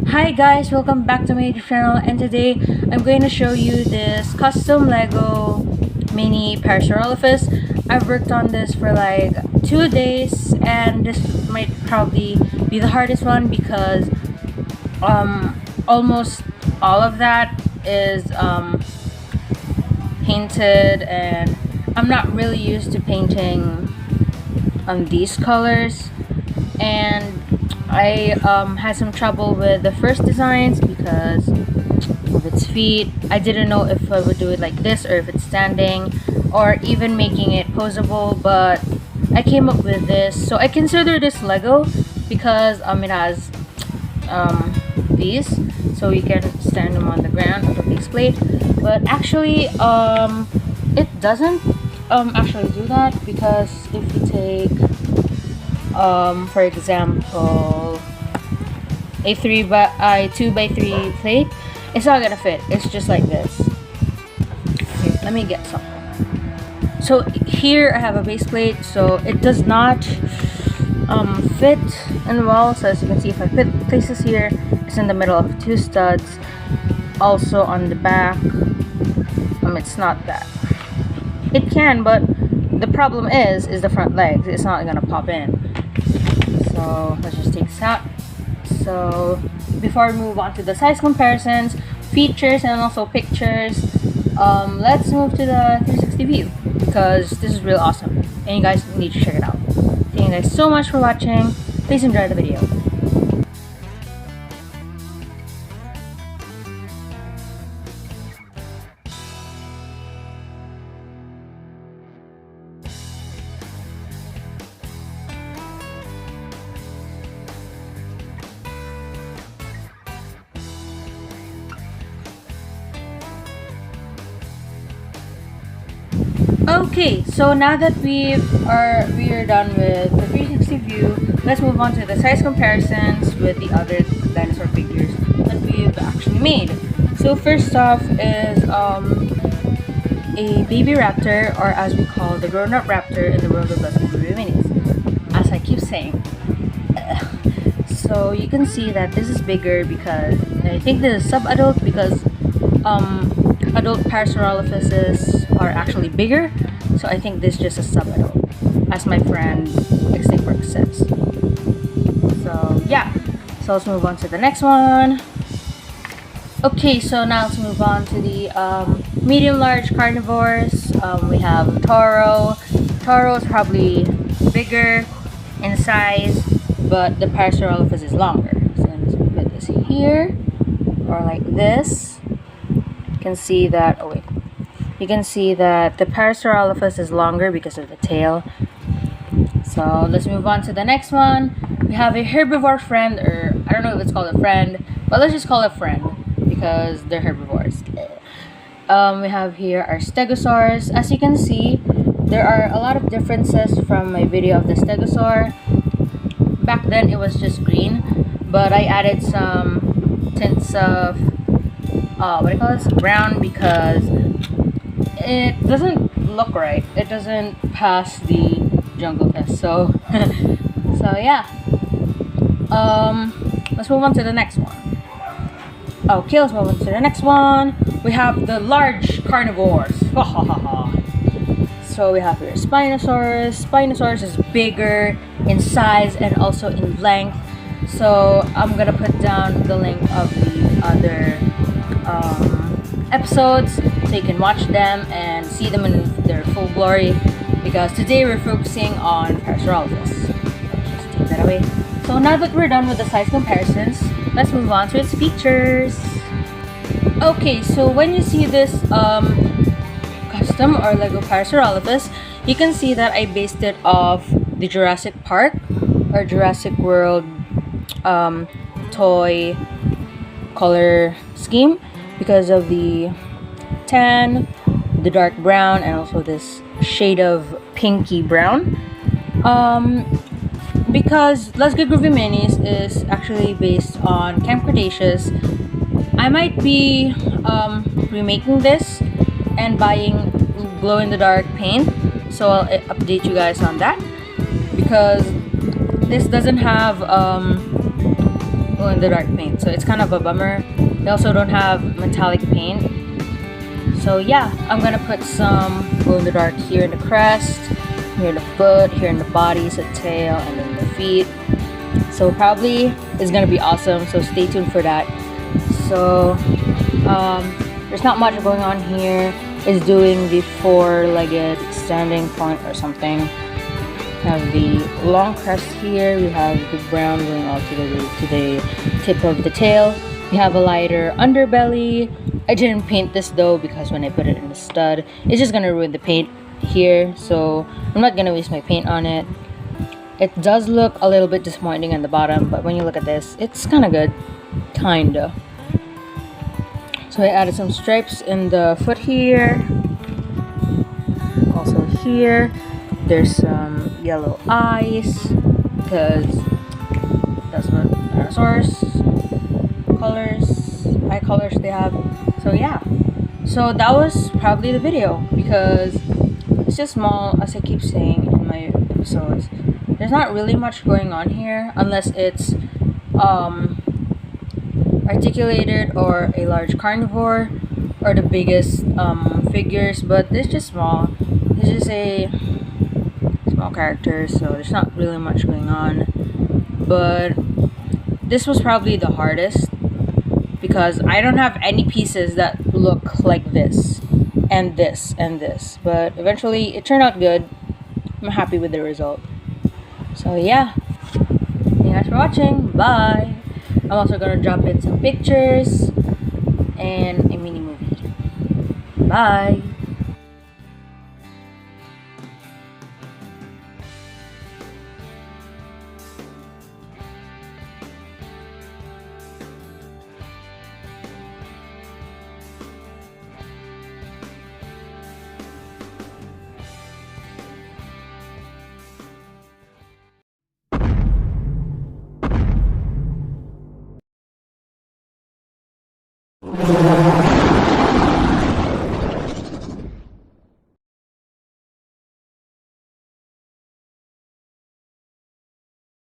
Hi guys, welcome back to my YouTube channel, and today I'm going to show you this custom Lego mini Parasarolophus. I've worked on this for like 2 days, and this might probably be the hardest one because almost all of that is painted, and I'm not really used to painting on these colors, and I had some trouble with the first designs because of its feet. I didn't know if I would do it like this or if it's standing or even making it posable, but I came up with this. So I consider this Lego because it has these, so you can stand them on the ground on the base plate, but actually it doesn't actually do that, because if you take for example a 2x3 plate, it's not gonna fit. It's just like this. Okay, let me get some. So here I have a base plate, so it does not fit in the wall. So as you can see, if I place this here, it's in the middle of 2 studs. Also on the back, it's not that. It can, but the problem is the front legs. It's not gonna pop in. So let's just take this out. So before we move on to the size comparisons, features, and also pictures, let's move to the 360 view, because this is real awesome and you guys need to check it out. Thank you guys so much for watching. Please enjoy the video. Okay, so now that we are done with the 360 view, let's move on to the size comparisons with the other dinosaur figures that we've actually made. So first off is a baby raptor, or as we call the grown-up raptor in the world of Let's Go Groovy Minis, as I keep saying. So you can see that this is bigger because I think this is sub-adult, because adult Parasarolophuses are actually bigger, so I think this is just a sub-adult, as my friend Extinct says. So yeah, so let's move on to the next one. Okay, so now let's move on to the medium-large carnivores. We have Toro. Toro is probably bigger in size, but the Parasarolophus is longer. So let's put this here, or like this. You can see that, you can see that the Parasarolophus is longer because of the tail. So let's move on to the next one. We have a herbivore friend, or I don't know if it's called a friend, but let's just call it friend because they're herbivores. We have here our stegosaurs. As you can see, there are a lot of differences from my video of the stegosaur. Back then it was just green, but I added some tints of brown, because it doesn't look right. It doesn't pass the jungle test. So so yeah, let's move on to the next one. Okay, let's move on to the next one. We have the large carnivores. So we have here Spinosaurus. Spinosaurus is bigger in size and also in length, so I'm gonna put down the link of the other episodes so you can watch them and see them in their full glory, because today we're focusing on Parasarolophus. Just take that away. So now that we're done with the size comparisons, let's move on to its features. Okay, so when you see this custom or Lego Parasarolophus, you can see that I based it off the Jurassic Park or Jurassic World toy color scheme, because of the tan, the dark brown, and also this shade of pinky brown. Because Let's Go Groovy Minis is actually based on Camp Cretaceous, I might be remaking this and buying glow-in-the-dark paint, so I'll update you guys on that, because this doesn't have glow-in-the-dark paint, so it's kind of a bummer. They also don't have metallic paint. So yeah, I'm gonna put some glow-in-the-dark here in the crest, here in the foot, here in the body, so tail, and then the feet. So probably it's gonna be awesome, so stay tuned for that. So there's not much going on here. It's doing the four-legged standing point or something. We have the long crest here. We have the brown going all to the tip of the tail. We have a lighter underbelly. I didn't paint this though because when I put it in the stud, it's just gonna ruin the paint here. So I'm not gonna waste my paint on it. It does look a little bit disappointing on the bottom, but when you look at this, it's kind of good, kinda. So I added some stripes in the foot here. Also here, there's some yellow eyes because that's what Parasarolophus eye colors they have. So yeah, so that was probably the video because it's just small, as I keep saying in my episodes. There's not really much going on here unless it's articulated or a large carnivore or the biggest figures, but it's just small. It's just a small character, so there's not really much going on. But this was probably the hardest because I don't have any pieces that look like this and this and this, but eventually it turned out good. I'm happy with the result. So yeah, thank you guys for watching. Bye. I'm also gonna drop in some pictures and a mini movie. Bye.